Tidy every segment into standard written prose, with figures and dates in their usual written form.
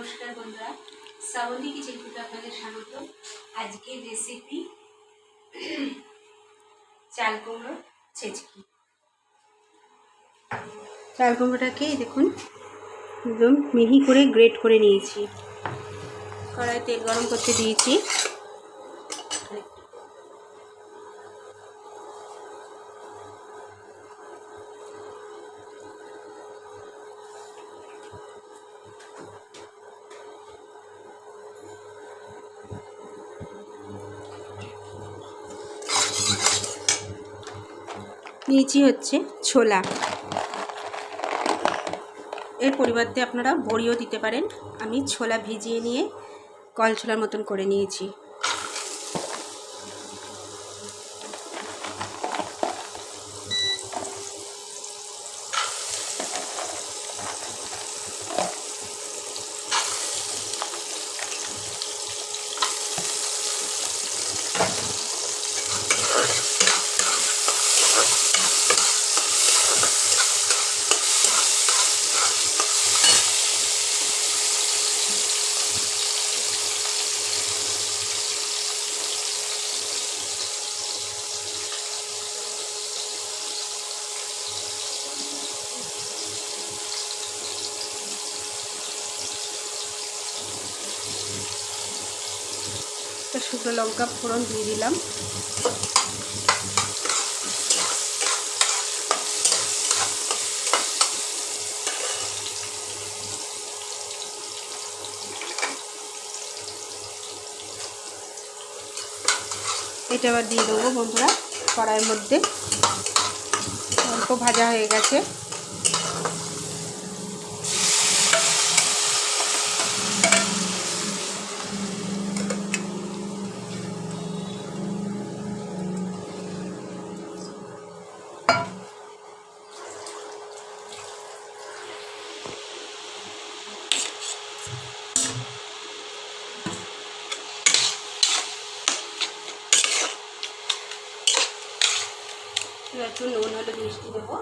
নমস্কার বন্ধুরা, শ্রাবন্তী কিচেন কুকে আপনাদের স্বাগত। আজকের রেসিপি চাল কুমড়ো ছেচকি। চাল কুমড়োটাকে দেখুন একদম মিহি করে গ্রেট করে নিয়েছি। কড়াই তেল গরম করতে দিয়েছি। নিয়েছি হচ্ছে ছোলা, এর পরিবর্তে আপনারা বড়িও দিতে পারেন। আমি ছোলা ভিজিয়ে নিয়ে কল ছোলার মতন করে নিয়েছি। শুকনো লঙ্কা ফোড়ন দিয়ে দিলাম। এটা আবার দিয়ে দেবো বন্ধুরা কড়াইয়ের মধ্যে। অল্প ভাজা হয়ে গেছে। একটু নুন হলুদ মিষ্টি দেবো।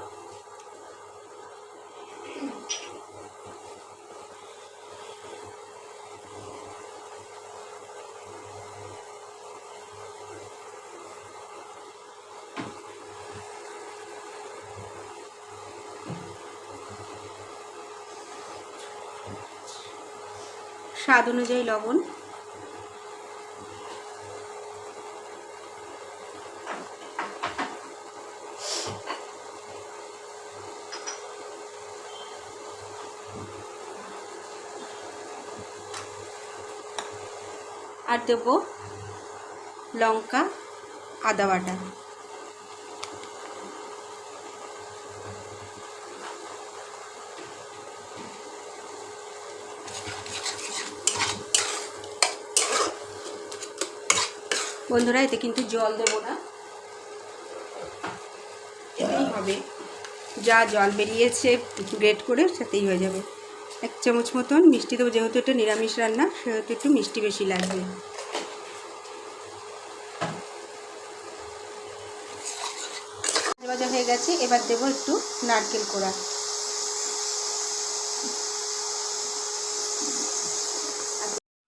স্বাদ অনুযায়ী লবণ। আর দেব লঙ্কা আদা বাটা। বন্ধুরা এতে কিন্তু জল দেবো না, এতেই হবে। যা জল বেরিয়েছে গ্রেট করে সাথেই হয়ে যাবে। 1 চামচ মতন মিষ্টি দেবো, যেহেতু এটা নিরামিষ রান্না সেহেতু একটু মিষ্টি বেশি লাগবে। ভাজা হয়ে গেছে, এবার দেবো একটু নারকেল কোড়া।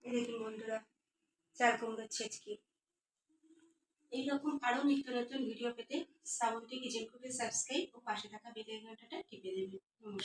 দেখুন বন্ধুরা চাল কুমড়োর ছেচকি। এইরকম আরও নিত্য নতুন ভিডিও পেতে শ্রাবন্তী কিচেন কুকে সাবস্ক্রাইব ও পাশে থাকা বেল আইকনটা টিপে দেবেন। নমস্কার।